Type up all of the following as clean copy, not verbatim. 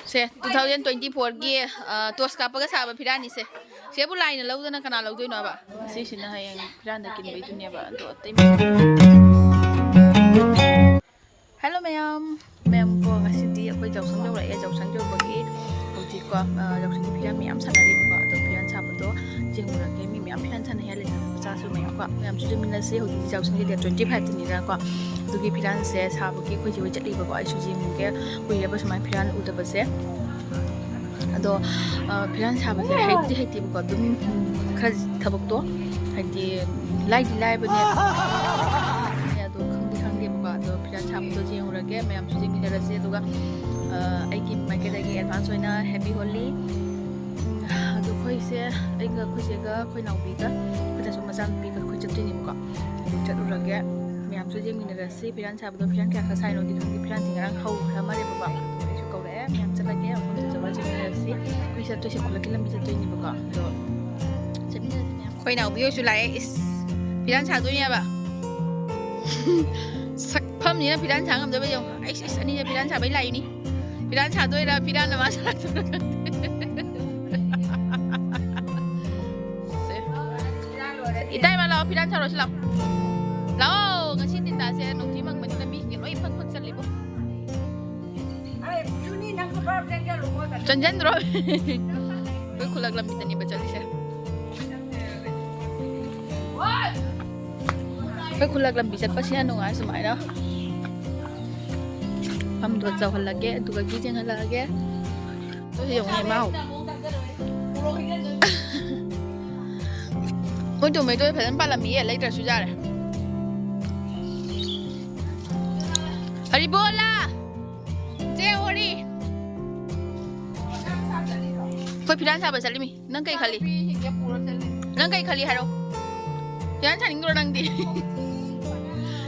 se 2024 gi tos kapaga saba phirani se sebu line laudana kana laudoi no ba si sina hayang phiranda kin bai dunia ba to tai hello ma'am ko ngasidi akoi jausang jau lai jausang jau bagi hauji ko jausang phiram ma'am sanari ba to phiran saba to jingura ke mi ma'am phiran sana hele cha su ma'am ko ma'am chu mina se hauji jausang de 25 ni da ko dugi phiran se saba ki khoi ji chali ba ko ai su ji mu ke koi le ba sumai phiran u da ba se ado phiran saba se haiti ba ko dum khar thabak to haiti lai ba ne phiran saba to jingura ke ma'am chu ji mina se duga ai ki market agi advance hoina happy holi ado khoi se ai ga khoi se ga khoi nau bi ga khoi so mazan bi ga khoi chapti ni ko chat ura ge ma'am chu jing mina se phiran saba to phiran kya khasai no di khang phiran tingrang hau khama re ba su ko re ma'am chat lage ko to ba jing mina se khoi sa to se khula kilam bi to ni ba ko to chat mina khoi nau bi su lai is phiran sa to ni ba sak pham ni na phiran sa ngam da ba yong ai ani phiran sa bai lai ni phiran sa tôi là phiran là masa itai mà lo phiran sa rồi sao lo nggak sih tinta saya nunggu mang mani nabi nggak lo ipang pang salibo jangan terus gue kulag lam kita nih baca lisah gue kulag lam bisa pasti anu nggak semuanya हम दो चावल लगे दुगा की जंग लगे तो yung này mau ôi tụi mày tôi phải đến ba làm mì lấy trả số ra này Haribola chơi hori coi phiran sao bây giờ mi nâng cây khali haro phiran sao những đang đi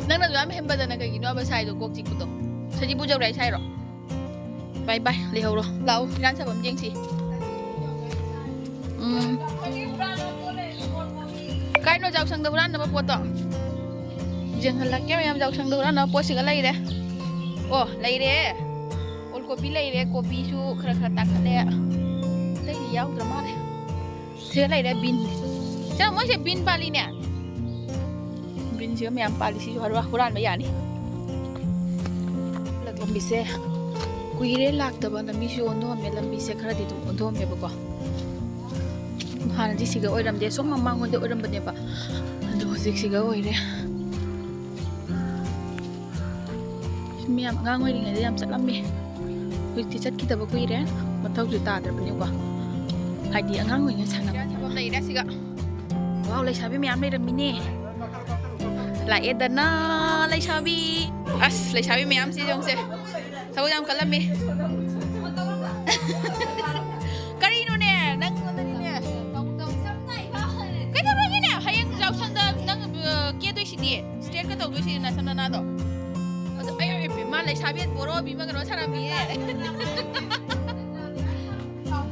nâng là làm hem bây giờ là cái gì nó bây sai rồi cuộc chỉ của tôi Saji bu jau dai sai ro. Bye bye, li hau ro. Lau phiran sa bam jeng si. Kai no jau sang dauran na po to. Jeng halak ke yam jau sang dauran na po si ga lai de. Oh, lai de. Ol kopi lai de, kopi su khara khara tak le. Dai li yau drama de. Se lai de bin. Sa mo se bin pali ne. Bin si yam pali si harwa huran ma ya ni. Lambi se kuire laktaba na mi su ondo me lambi se khara di tum ondo me ba ko hana di siga oiram de so mamang onde oiram bane ba ando hojik siga oire mi am ngang oi ringa de yam chatlammi hujti chat ki taba kuire mathau ju ta dar bane ko haidi angang oi nga sana thabam lai da siga wow lai sabi mi am lai ramini lại edana lai sabi as lai sabi mi am si jong se sabu jam kalam mi kari no ne nang ni ne kai da ni ne hayang jau sang da nang ke doi si di state ka tau doi si na samna na do ai ai pe ma lai sabi boro bi ma garo sara mi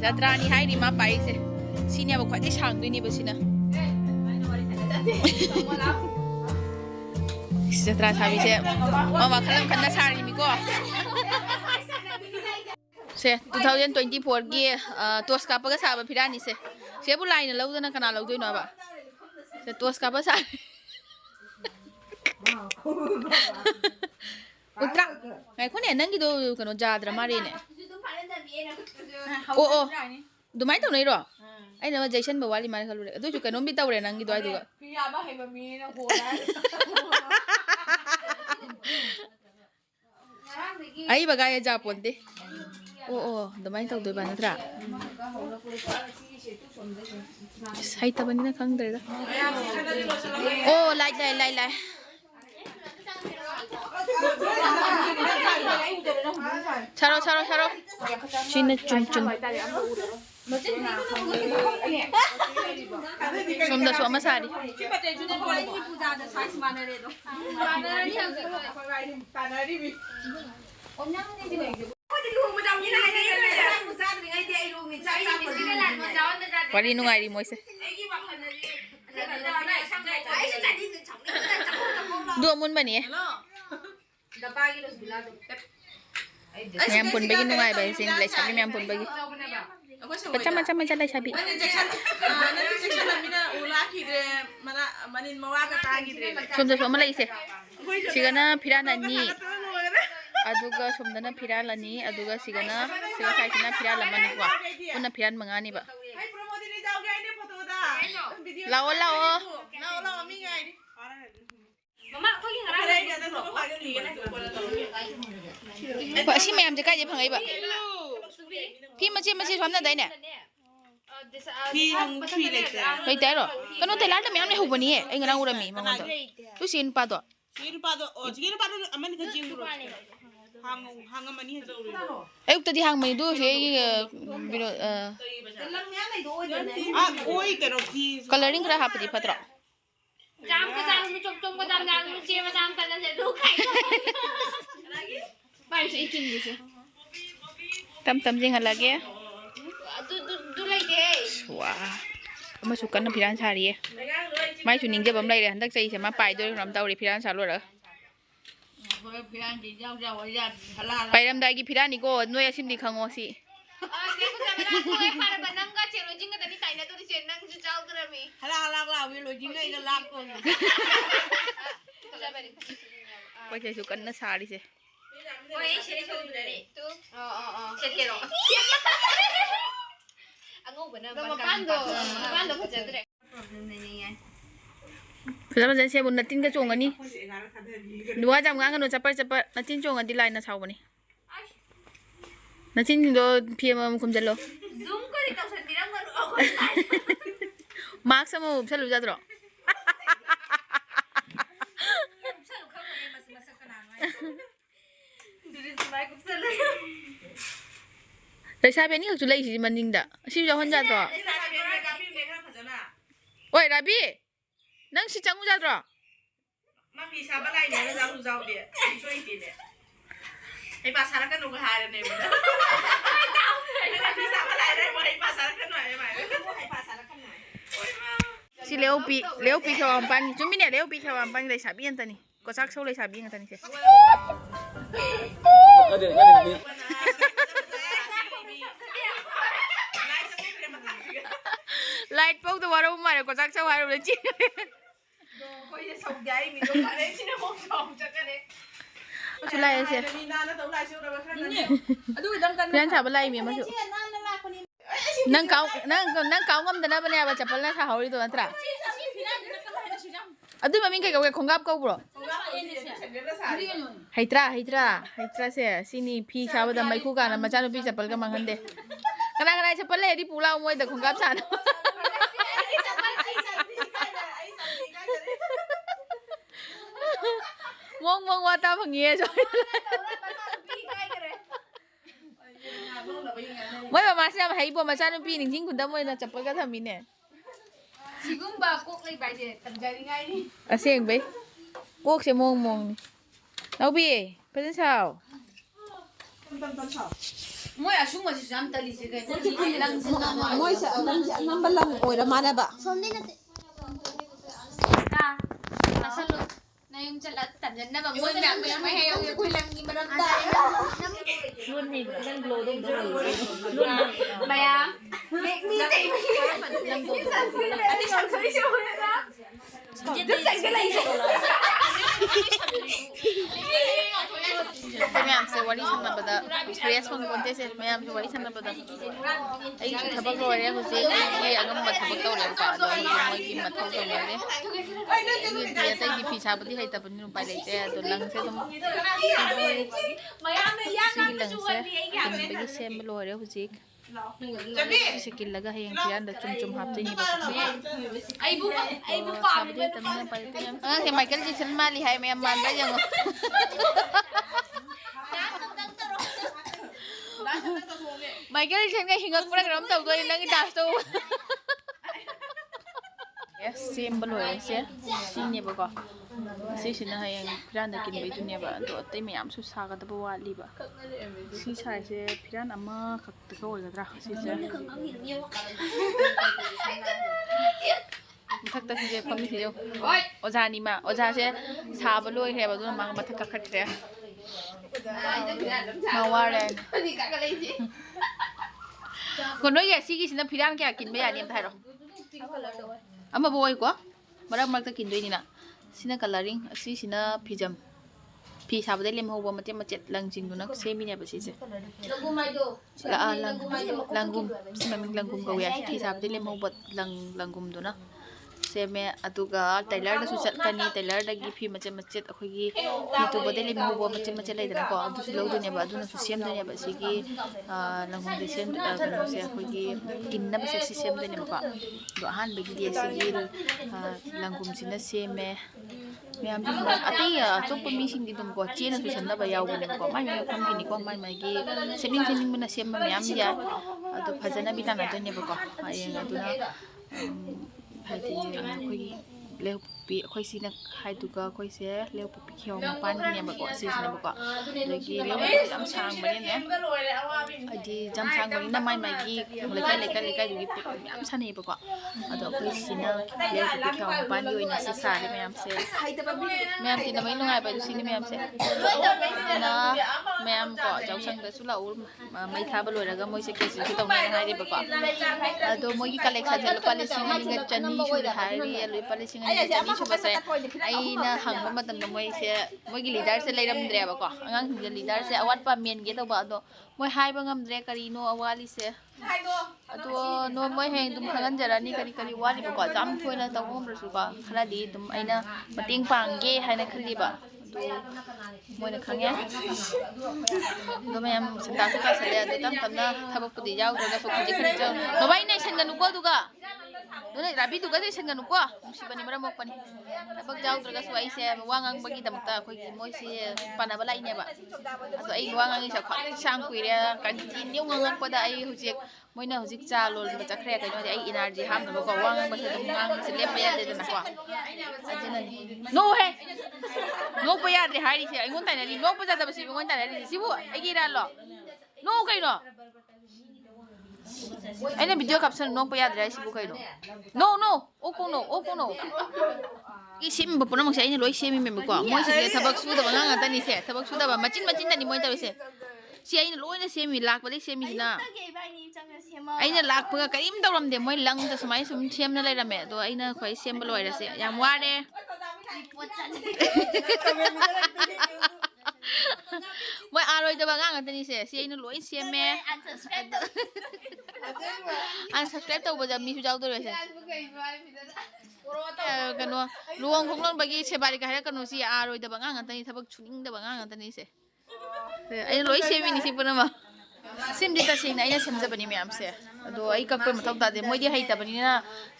jatra ni hai ni ma pai se sini ba khwai sang doi ni ba sina Setelah sabi saya, mama kalam kena sari mi ko. Se 2024 gi tos kapaga saba phirani se. Se bu line laudana kana laudoi no ba. Se tos kapa sa. Utra. Ngai ko ne nangi do kano jadra mari ne. Oh. Dumai tau nei ro. Ai na Jason ba wali mari khalu re. Du ju kano mi tau re nangi do ai du. Piya ba he ba mi na ho la. Ai bagaya Japon de. Oh, damai tau doi ba na tra. Sai ta bani na khang dai da. Oh, lai. Charo. China chum. Somda so masari. Wali nungai di moise. Dua mun bani. แม่ปุ่นไปกินนุ่งไงไปสิเลยชับแม่ปุ่นไปกินประจำเลยชับ somda malai se sigana pirana ni aduga somdana pirala ni aduga sigana saisina pirala mani wa una piran mangani ba lao mi ngai mama ko gi ngara ba si mayam je kai je phangai ba phi machi somna dai ne phi leite ro kano te la me amne hubani e ai ngara urami mangon tu sin pa do amani ka jing ro hang mani ha ai ukta di hang mani do se bino oi kero phi coloring kra hapdi patro jam ka jam nu chom ka jam nu che ma jam kan se du khai bai se ikin di se tam jing halage du lai de wa ama sukan na piran sari mai chu ning je bam lai re handak sei se ma pai do ram taw ri piran sa lo ra piran ji jaw ya hala pai ram dai gi piran ni ko noi asim ni khango si Quay chơi sukan na sari se. Phila bajan se bun natin ka chong ani. Dua jam ngang no chapar natin chong adi line na saw bani. Natin do PM kum jalo. Zoom ko ri taw sandiram ngano ako. Mark sama salu jadro. Tại sao bên này họ lấy gì mà nhìn đã? Siêu giàu hơn ra rồi. Ôi Rabi, nang si changu ra rồi. Mà vì sao bắt lại nhớ giàu giàu đi, cho ít đi. Hãy bắt sáng cái nụ cười này mà. Vì sao bắt lại đây mà hãy bắt sáng cái này mà. Si leo pi theo ông pan, chúng mình leo pi theo ông pan lấy sabi anh ta nè, có sắc sâu lấy sabi anh ta nè. Light pok tu baru mana ko sak sawar boleh cik. Ko ye sok jai mi tu mana cina mau sok cakap ni. Sulai aja. Aduh idam kan. Jangan sabar lagi mi masuk. Nang kau ngam dana bani apa capal na sahau itu antara. Aduh mami kayak kau konggap kau bro. Haitra se sini pi sabar dah mai ku kan macam pi capal kan mangan deh. Kana capal le di pulau moi dah konggap sana. Mong wata pangiye rồi. Mới mà xem thấy bộ mà sao nó pi chính cũng đâm mới là chập cái thằng mình nè. Chỉ cũng bà cuốc lấy bài gì tầm trời đi ngay đi. À xem bé. Cuốc sẽ mong. Đâu bi, bây giờ sao? Mỗi à xuống mà chỉ dám tali gì cái. Mỗi sẽ năm ba lần ôi là mà nè bà. Ta, sao luôn? Yung chalat tanyan na bang wala may hayaw yung kulang ni maranta luôn thì đang glow đông luôn maya mi tay làm đồ anh đi chọn cái gì vậy đó rất thành cái này Ma'am, say wali sana ba da? Experience pang konti say ma'am, say wali sana ba da? Ay tabag lo rin ako say ay agam matabag taw lang pa do yung mataw taw lang eh. Yung dia tay di pisa ba di hay tapon yung palay tay do lang say tum. Sige lang say. Bagi say lo rin ako say. Sikil laga hayang kiyan da chum hap tay ni ba? Ay bu pa. Sabi tay tamang palay tay. Ah, si Michael Jackson mali hay may amman ba yung. Michael Jackson cái hình ảnh của nó tàu tôi đang đạp tôi. Yes, simple rồi chứ. Xin nhé bà. Xin là hay plan được kinh tế nhé bà. Tôi thấy mình am số xa cái đó bao liba. Xin sai sẽ plan ama khắc tự câu rồi ra. Xin sẽ. Thắc ta xin sẽ không biết gì đâu. Oza ni mà, oza sẽ xa bao lôi hay bao nhiêu mà thắc khắc khắc thế. มาว่าแรงคนน้อยแย่ซี่กี่สินะพี่ร่างแกกินไม่อยากเนียมไทยหรอเอามาบ่อยกว่ามารักมักจะกินด้วยนี่นะสินะกันละริงสิสินะพี่จำพี่ชาวได้เลี้ยงหัวมันจะมาเจ็ดลังจริงดูนะเซมิเนี่ยแบบนี้ละlanggum si maming langgum kau yaพี่ชาวได้เลี้ยงหัวlanggumดูนะเซมอะตุกาไทเลอร์ได้สุดกันนี่ไทเลอร์ได้กี่พี่มันจะมาเจ็ดคุยกี่พี่ตัวบัดได้เลี้ยงหัวมันจะมาเจ็ดเลยแต่ละก็อันตุสิเราดูเนี่ยแบบดูนะสุดเสียมดูเนี่ยแบบสิกี่langgumได้เสียมกันเสียคุยกี่กินนะแบบสิเสียมดูเนี่ยแบบก็อาหารแบบกี่สิกี่langgumสินะเซมमैम ji अतई Atop missing दम को chain सु सन्ना बा याव बने को माइ माइ खम गिनी को माइ माइ गी सेमिंग बना सेम मैम या अतो फजना बि ताना तो ने बको आयें अदुना हाइति खोइ लेव पि खोइ सिना हाइदुगा खोइ से लेव पि खियो पान गिने बको सिसने बको लगी लेव जम सांग बने ने अदि जम सांग बने ना माइ माइ गी लेkai दुगी मैम सने बको अदो खोइ सिना लेव पि खियो पान गी ओइना से सारे मैम से मैम तीन mấy नोंगाय बाय दुसिनि मैम से ना मैम को जाव संग दसु लाउ मै थाबा लोइरागा मोइसे केसि सु तौना हाइदे बको अदो मोगी कलेक्शन से लुपा लिसिंग नि चन्नी सु हाइरि लुपा लिसिंग नि चन्नी सु बसे आइना हंगबा मतम मोइसे मोगी लीडर से लेरमद्रे बको अंगांग सिंग लीडर से अवाट पा मेन गे तौबा अदो मोइ हाइबा ngamdre करिनो अवाली से अदो नो मोइ हें तुम खंगन जरानी करी वाली बको जाम थोइना तौगमरसु को खरादी तुम आइना मतेंग पांगे हाइना खलिबा मोइना खंगे दो मैम सिंदासु का सले अदो तम तमना थबक पुदि जाउ दगा सो खजि खरि जाउ नबाइ नै सेनगनु को दुगा नोने राबी दुगा से सेनगनु को मुसिबनि मरा मकपनि थबक जाउ दगा सो आइसे वांगांग बगि दमता खोइ मोइसे पानाबा लाइनेबा अदो आइ वांगांग इसा ख सांग कुइरे कन्टिन्यू ngang पदा आइ हुजिक मोइना हुजिक चा लोल बचखरे कइनो आइ एनर्जी हामनबा को वांगांग बसे दम ngang से लेप या देदना को अजिना नो हे नो पया दे हारि से आइगोन ताइनानि नो पजा दबसि बिगोन ताइनानि सिबु आइगी रालो नो कइनो अने वीडियो कैप्शन नो पया दे सिबु कइनो नो ओको इ सिम बपुना मसे आइना लोइ सेमि मेम को मोइ से थबक सुदबा ngang तनि से थबक सुदबा मचिन तनि मोइ तबसे si ai na loina semi lak balik semi na ai na lak pa kaim tawram de moi lang ta samai sum sem na laira me do ai na khoi sem loi ra se yam ware moi aroi da bangang atani se si ai na loi sem me unsubscribe taw ba mi su jaw do se kano luong khong lon bagi se bari ka ha kano si aroi da bangang atani thabak chuning da bangang atani se ai loi semi ni sipuna ma sim dita sina ai na semja bani myam se ado ai kak pe mathau ta de moi di haita bani na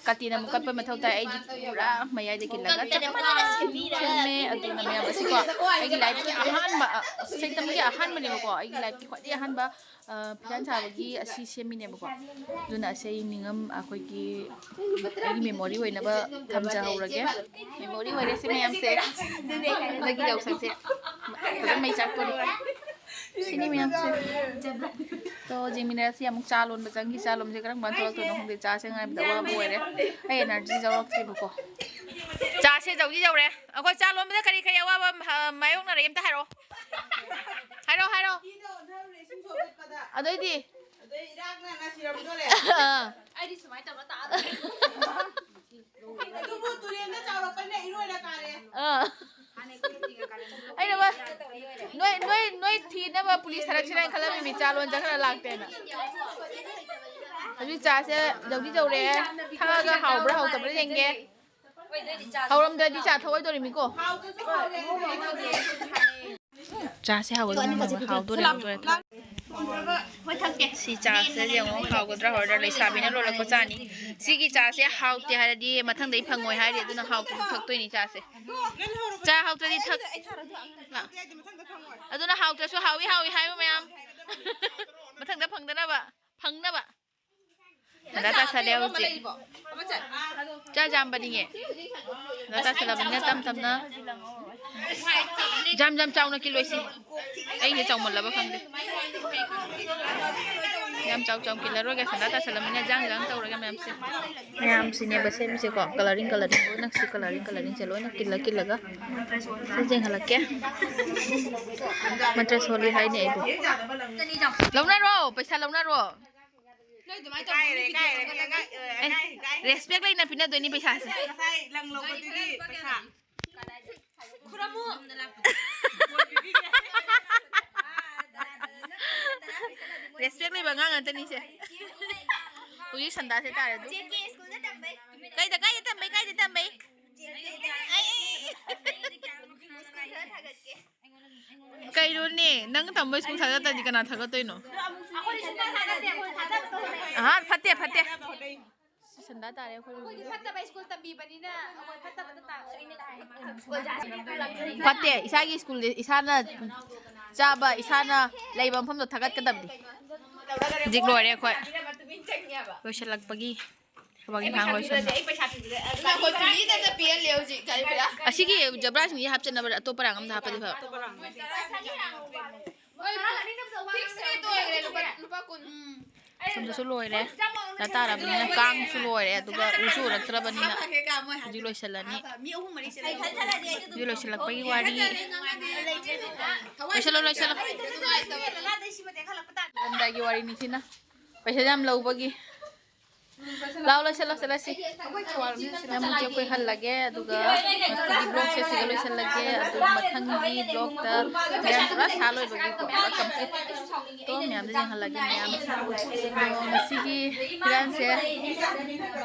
katina mu kak pe mathau ta ai di pura maya de kilaga semme ado na myam asi ko ai gi life ki ahan ba sai tam gi ahan bani ko ai gi life ki khwadi ahan ba phian cha bagi asi semi ne ba ko duna sei mingam akoi gi ai gi memory hoina ba thamja haurage memory hoire se myam se lagi jau sang se phajam mai chak ko sini ma'am से तो जिमिना से अमुक चालोन बचंगी चालोम से करंग बांथोल तो नोंदे चा से ngai बदवा बोरे ए energy जवक से बको चा से जौगी जौरे अखो चालोन बदा करी खया वा मायों ना रेम ता हारो अदोइदी अदोइ इराक ना सिरम दोले आइदी समाय तब ता दुबु तुरेन दा चालो पने इरोला कारे ai na ba noi thi na ba police sarak sirai khala mi chalon jakhala lagte na abi cha se jodi jore tha ga haw bra haw tabra jenge hawram da di cha thoi do mi ko cha se haw do haw do le do si cha se jeng haw go dra order le sabi na lo la ko cha ni si gi cha se haw te ha di mathang dei phangoi ha ri aduna haw thak toi ni cha se cha haw te di thak aduna haw te su hawi hai ma'am mathang da phang na ba Nata sa leo ji cha jam ba ni nge nata sa lam na tam na jam chaw na kiloi si ai ne chaw mon la ba khang de ꯌꯥꯝ ꯆꯥꯎ ꯆꯥꯎ ꯀꯤꯜꯂꯔꯣꯏꯒ ꯁꯟꯗꯥ ꯇꯥꯁꯜꯂꯝꯃꯤꯅ ꯖꯥꯡ ꯇꯧꯔꯒ ꯃꯌꯥꯝꯁꯤꯅꯦꯕ ꯁꯦꯝꯃꯤꯁꯦꯀꯣ colouring ꯂꯣꯏꯅ ꯁꯤ ꯀꯂꯔꯤꯡꯁꯦ ꯂꯣꯏꯅ ꯀꯤꯜꯂꯒ ꯁꯤ ꯌꯦꯡꯍꯜꯂꯛꯀꯦ ꯃꯟꯇ꯭ꯔ ꯁꯣꯜꯂꯤ ꯍꯥꯏꯅꯦ ꯑꯩꯕꯨ ꯂꯧꯅꯔꯣ ꯄꯩꯁꯥ ꯂꯧꯅꯔꯣ ꯔꯦꯁꯄꯦꯛ ꯂꯩꯅ ꯄꯤꯅꯗꯣꯏꯅꯤ ꯄꯩꯁꯥꯁꯦ ꯔꯦꯁꯄꯦꯛ ꯂꯩꯕ ꯑꯉꯥꯡ ꯉꯥꯛꯇꯅꯤꯁꯦ ꯍꯧꯖꯤꯛ ꯁꯟꯗꯥꯁꯦ ꯇꯥꯔꯦ ꯑꯗꯨ ꯀꯥꯏꯗ ꯇꯝꯕꯩ ꯀꯩꯅꯣꯅꯦ ꯅꯪ ꯇꯝꯕ ꯁ꯭ꯀꯨꯜ ꯊꯥꯒꯠꯇ꯭ꯔꯗꯤ ꯀꯅꯥ ꯊꯥꯒꯠꯇꯣꯏꯅꯣ ꯐꯠꯇꯦ ꯁꯟꯗꯥ ꯇꯥꯔꯦ ꯑꯩꯈꯣꯏ ꯐꯠꯇꯕ ꯁ꯭ꯀꯨꯜ ꯇꯝꯕꯤꯕꯅꯤꯅ ꯐꯠꯇꯦ ꯏꯁꯥꯒꯤ ꯁ꯭ꯀꯨꯜꯗꯤ ꯏꯁꯥꯅ ꯆꯥꯕ ꯏꯁꯥꯅ ꯂꯩꯕ ꯃꯐꯝꯗꯣ ꯊꯥꯒꯠꯀꯗꯕꯅꯤ ꯍꯧꯖꯤꯛ ꯂꯣꯏꯔꯦ ꯑꯩꯈꯣꯏ ꯂꯣꯏꯁꯤꯜꯂꯛꯄꯒꯤ ꯊꯕꯛ ꯏꯪꯈꯥꯡ ꯂꯣꯏꯁꯤꯟꯕ ꯑꯁꯤꯒꯤ ꯖꯕ꯭ꯔꯥꯁꯤꯡꯁꯤ ꯍꯥꯞꯆꯟꯅꯕ ꯑꯇꯣꯞꯄ ꯔꯥꯡ ꯑꯝꯗ ꯍꯥꯞꯄꯗꯤ ꯐꯕ ꯁꯣꯝꯗꯁꯨ ꯂꯣꯏꯔꯦ ꯇꯥꯔꯕꯅꯤꯅ ꯀꯥꯡꯁꯨ ꯂꯣꯏꯔꯦ ꯑꯗꯨꯒ ꯎꯁꯨ ꯎꯔꯛꯇ꯭ꯔꯕꯅꯤꯅ ꯍꯧꯖꯤꯛ ꯂꯣꯏꯁꯤꯜꯂꯅꯤ ꯍꯧꯖꯤꯛ ꯂꯣꯏꯁꯤꯜꯂꯛꯄꯒꯤ ꯋꯥꯔꯤ ꯂꯣꯏꯁꯤꯜꯂꯣ ꯂꯝꯗꯥꯏꯒꯤ ꯋꯥꯔꯤꯅꯤ ꯁꯤꯅ ꯄꯩꯁꯥ ꯌꯥꯝ ꯂꯧꯕꯒꯤ ꯂꯥꯎ ꯂꯣꯏꯁꯤꯜꯂꯣ ꯆꯠꯂꯁꯤ ꯌꯥꯝꯃꯨꯛꯇꯤ ꯑꯩꯈꯣꯏ ꯍꯜꯂꯒꯦ ꯑꯗꯨꯒ ꯃꯁꯤꯒꯤ ꯕ꯭ꯂꯣꯛꯁꯦ ꯁꯤꯒ ꯂꯣꯏꯁꯤꯜꯂꯒꯦ ꯑꯗꯨ ꯃꯊꯪꯒꯤ ꯕ꯭ꯂꯣꯛꯇ ꯃꯌꯥꯝ ꯄꯨꯔꯥ ꯁꯥ ꯂꯣꯏꯕꯒꯤꯀꯣ ꯄꯨꯔꯥ ꯀꯝꯄ꯭ꯂꯤꯠ ꯇꯣ ꯃꯌꯥꯝꯗ ꯌꯦꯡꯍꯜꯂꯒꯦ ꯃꯌꯥꯝ ꯉꯁꯤꯒꯤ ꯐꯤꯔꯥꯟꯁꯦ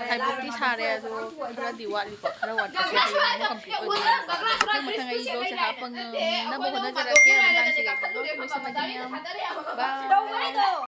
ꯍꯥꯏꯕꯨꯛꯇꯤ ꯁꯥꯔꯦ ꯑꯗꯣ ꯈꯔꯗꯤ ꯋꯥꯠꯂꯤꯀꯣ ꯈꯔ ꯋꯥꯠꯄꯁꯦ ꯍꯌꯦꯡ ꯀꯝꯄ꯭ꯂꯤꯠ ꯑꯣꯏꯗꯣꯏꯅꯦꯕꯀꯣ ꯃꯊꯪ ꯑꯩ ꯕ꯭ꯂꯣꯛꯁꯦ ꯍꯥꯞꯄ ꯉꯝꯅꯕ ꯍꯣꯠꯅꯖꯔꯛꯀꯦ ꯃꯇꯥꯡꯁꯤꯒ ꯕ꯭ꯂꯣꯛ ꯂꯣꯏꯁꯤꯜꯂꯒꯦ ꯃꯌꯥꯝ ꯕꯥꯏ